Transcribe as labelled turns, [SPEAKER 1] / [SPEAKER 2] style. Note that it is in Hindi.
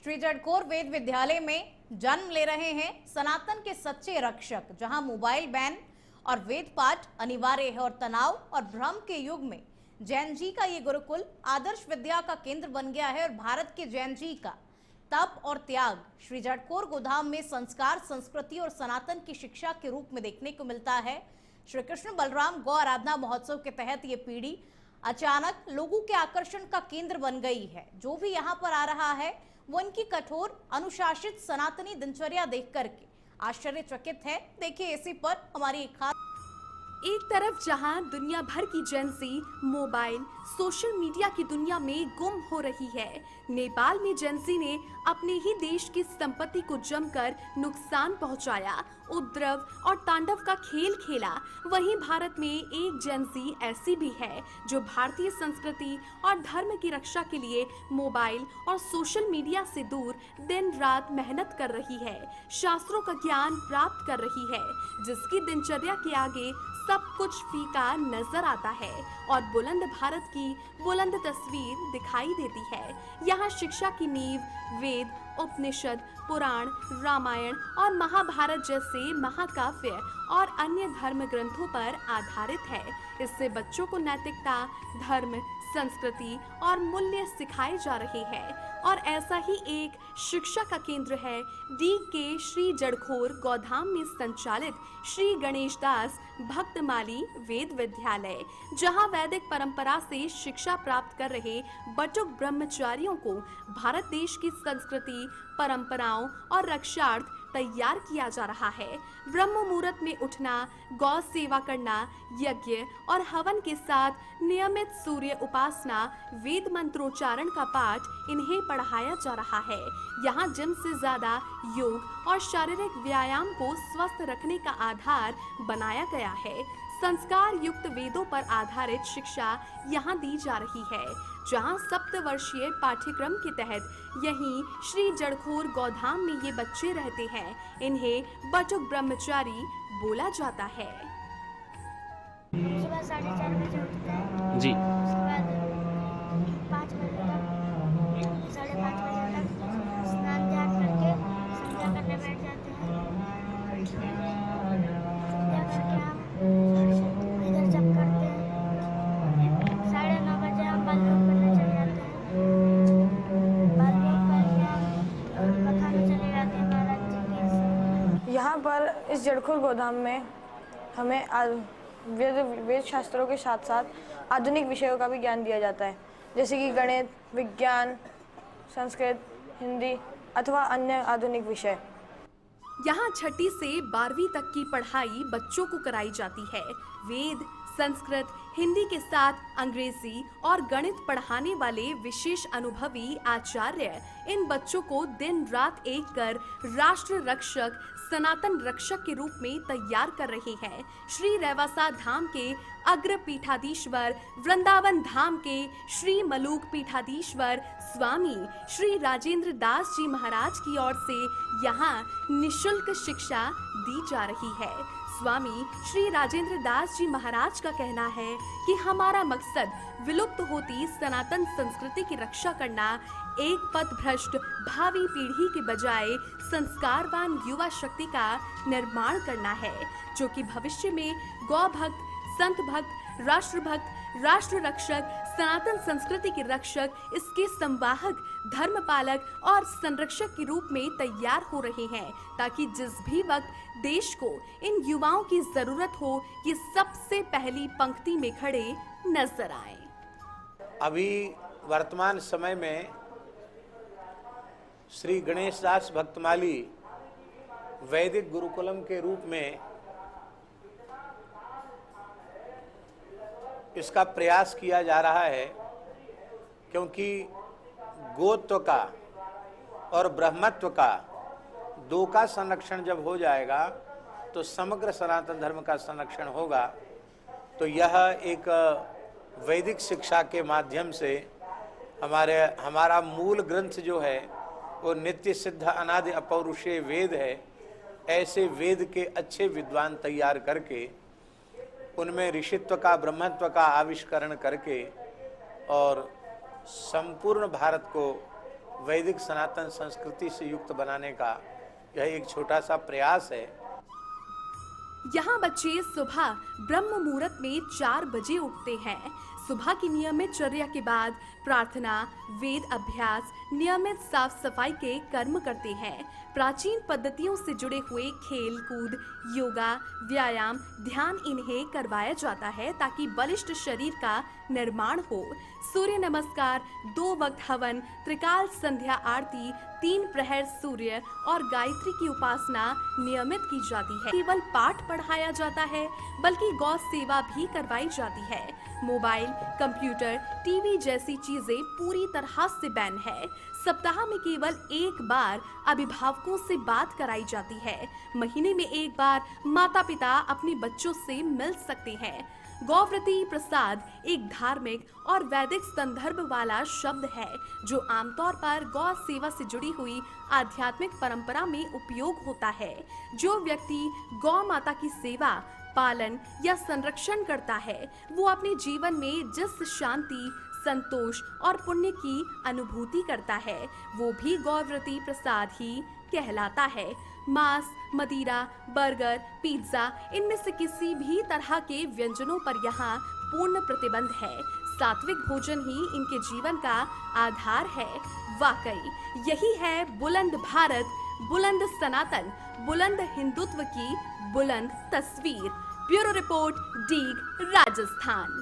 [SPEAKER 1] श्री जड़खोर वेद विद्यालय में जन्म ले रहे हैं सनातन के सच्चे रक्षक, जहां मोबाइल बैन और वेद पाठ अनिवार्य है और तनाव और भ्रम के युग में जैन जी का ये गुरुकुल आदर्श विद्या का केंद्र बन गया है। और भारत के जैन जी का तप और त्याग श्री जड़खोर गोधाम में संस्कार, संस्कृति और सनातन की शिक्षा के रूप में देखने को मिलता है। श्री कृष्ण बलराम गौ आराधना महोत्सव के तहत ये पीढ़ी अचानक लोगों के आकर्षण का केंद्र बन गई है। जो भी यहाँ पर आ रहा है वो इनकी कठोर अनुशासित सनातनी दिनचर्या देख करके आश्चर्यचकित है। देखिए इसी पर हमारी एक खास।
[SPEAKER 2] एक तरफ जहां दुनिया भर की जेंजी मोबाइल सोशल मीडिया की दुनिया में गुम हो रही है, नेपाल में जेंजी ने अपने ही देश की संपत्ति को जमकर नुकसान पहुंचाया, उपद्रव और तांडव का खेल खेला। वहीं भारत में एक जेंजी ऐसी भी है जो भारतीय संस्कृति और धर्म की रक्षा के लिए मोबाइल और सोशल मीडिया से दूर दिन रात मेहनत कर रही है, शास्त्रों का ज्ञान प्राप्त कर रही है, जिसकी दिनचर्या के आगे सब कुछ फीका नजर आता है और बुलंद भारत की बुलंद तस्वीर दिखाई देती है। यहाँ शिक्षा की नींव वेद, उपनिषद, पुराण, रामायण और महाभारत जैसे महाकाव्य और अन्य धर्म ग्रंथों पर आधारित है। इससे बच्चों को नैतिकता, धर्म, संस्कृति और मूल्य सिखाए जा रहे हैं। और ऐसा ही एक शिक्षा का केंद्र है डी के श्री जड़खोर गोधाम में संचालित श्री गणेश दास भक्तमाली वेद विद्यालय, जहां वैदिक परंपरा से शिक्षा प्राप्त कर रहे बटुक ब्रह्मचारियों को भारत देश की संस्कृति, परंपराओं और रक्षार्थ तैयार किया जा रहा है। ब्रह्म मुहूर्त में उठना, गौ सेवा करना, यज्ञ और हवन के साथ नियमित सूर्य उपासना, वेद मंत्रोच्चारण का पाठ इन्हें पढ़ाया जा रहा है। यहाँ जिम से ज्यादा योग और शारीरिक व्यायाम को स्वस्थ रखने का आधार बनाया गया है। संस्कार युक्त वेदों पर आधारित शिक्षा यहाँ दी जा रही है, जहाँ सप्तवर्षीय पाठ्यक्रम के तहत यहीं श्री जड़खोर गोधाम में ये बच्चे रहते हैं। इन्हें बटुक ब्रह्मचारी बोला जाता है।
[SPEAKER 3] सुबह 4:30 बजे उठते हैं
[SPEAKER 4] जी।
[SPEAKER 3] उसके बाद 5 बजे तक 5:30 बजे तक स्नान ध्यान करके संध्या करने बैठ जाते हैं। संध्या करके हम इधर जप करते हैं। 9:30 बजे हम बालयोग करने चले जाते हैं। बालयोग करके हम कथा में चले जाते हैं महाराज जी के।
[SPEAKER 5] यहाँ पर इस जड़खोर गोधाम में हमें वेद शास्त्रों के साथ साथ आधुनिक विषयों का भी ज्ञान दिया जाता है, जैसे कि गणित, विज्ञान, संस्कृत, हिंदी अथवा अन्य आधुनिक विषय।
[SPEAKER 2] यहाँ 6ठी से 12वीं तक की पढ़ाई बच्चों को कराई जाती है। वेद, संस्कृत, हिंदी के साथ अंग्रेजी और गणित पढ़ाने वाले विशेष अनुभवी आचार्य इन बच्चों को दिन रात एक कर राष्ट्र रक्षक, सनातन रक्षक के रूप में तैयार कर रहे हैं। श्री रेवासा धाम के अग्र पीठाधीश्वर, वृंदावन धाम के श्री मलूक पीठाधीश्वर स्वामी श्री राजेंद्र दास जी महाराज की ओर से यहाँ निशुल्क शिक्षा दी जा रही है। स्वामी श्री राजेंद्र दास जी महाराज का कहना है कि हमारा मकसद विलुप्त होती सनातन संस्कृति की रक्षा करना, एक पथभ्रष्ट भावी पीढ़ी के बजाय संस्कारवान युवा शक्ति का निर्माण करना है, जो कि भविष्य में गौ भक्त, संत भक्त, राष्ट्र भक्त, राष्ट्र रक्षक, सनातन संस्कृति के रक्षक, इसके संवाहक, धर्म पालक और संरक्षक के रूप में तैयार हो रहे हैं, ताकि जिस भी वक्त देश को इन युवाओं की जरूरत हो, ये सबसे पहली पंक्ति में खड़े नजर आए।
[SPEAKER 6] अभी वर्तमान समय में श्री गणेश दास भक्तमाली वैदिक गुरुकुलम के रूप में इसका प्रयास किया जा रहा है, क्योंकि गोत्व का और ब्रह्मत्व का दो का संरक्षण जब हो जाएगा तो समग्र सनातन धर्म का संरक्षण होगा। तो यह एक वैदिक शिक्षा के माध्यम से हमारा मूल ग्रंथ जो है वो नित्य सिद्ध अनादि अपौरुषेय वेद है। ऐसे वेद के अच्छे विद्वान तैयार करके उनमें ऋषित्व का, ब्रह्मत्व का आविष्करण करके और संपूर्ण भारत को वैदिक सनातन संस्कृति से युक्त बनाने का यह एक छोटा सा प्रयास है।
[SPEAKER 2] यहाँ बच्चे सुबह ब्रह्म मुहूर्त में 4 बजे उठते हैं। सुबह की नियमित चर्या के बाद प्रार्थना, वेद अभ्यास, नियमित साफ सफाई के कर्म करते हैं। प्राचीन पद्धतियों से जुड़े हुए खेल कूद, योगा, व्यायाम, ध्यान इन्हें करवाया जाता है ताकि बलिष्ठ शरीर का निर्माण हो। सूर्य नमस्कार, 2 वक्त हवन, त्रिकाल संध्या आरती, 3 प्रहर सूर्य और गायत्री की उपासना नियमित की जाती है। केवल पाठ पढ़ाया जाता है बल्कि गौ सेवा भी करवाई जाती है। मोबाइल, कंप्यूटर, टीवी जैसी चीजें पूरी तरह से बैन है। सप्ताह में केवल 1 बार अभिभावकों से बात कराई जाती है। महीने में 1 बार माता पिता अपने बच्चों से मिल सकते हैं। गौव्रती प्रसाद एक धार्मिक और वैदिक संदर्भ वाला शब्द है जो आमतौर पर गौ सेवा से जुड़ी हुई आध्यात्मिक परंपरा में उपयोग होता है। जो व्यक्ति गौ माता की सेवा, पालन या संरक्षण करता है वो अपने जीवन में जिस शांति, संतोष और पुण्य की अनुभूति करता है वो भी गौव्रती प्रसाद ही कहलाता है। मांस, मदिरा, बर्गर, पिज्जा इनमें से किसी भी तरह के व्यंजनों पर यहाँ पूर्ण प्रतिबंध है। सात्विक भोजन ही इनके जीवन का आधार है। वाकई यही है बुलंद भारत, बुलंद सनातन, बुलंद हिंदुत्व की बुलंद तस्वीर। Bureau report, Deeg, Rajasthan.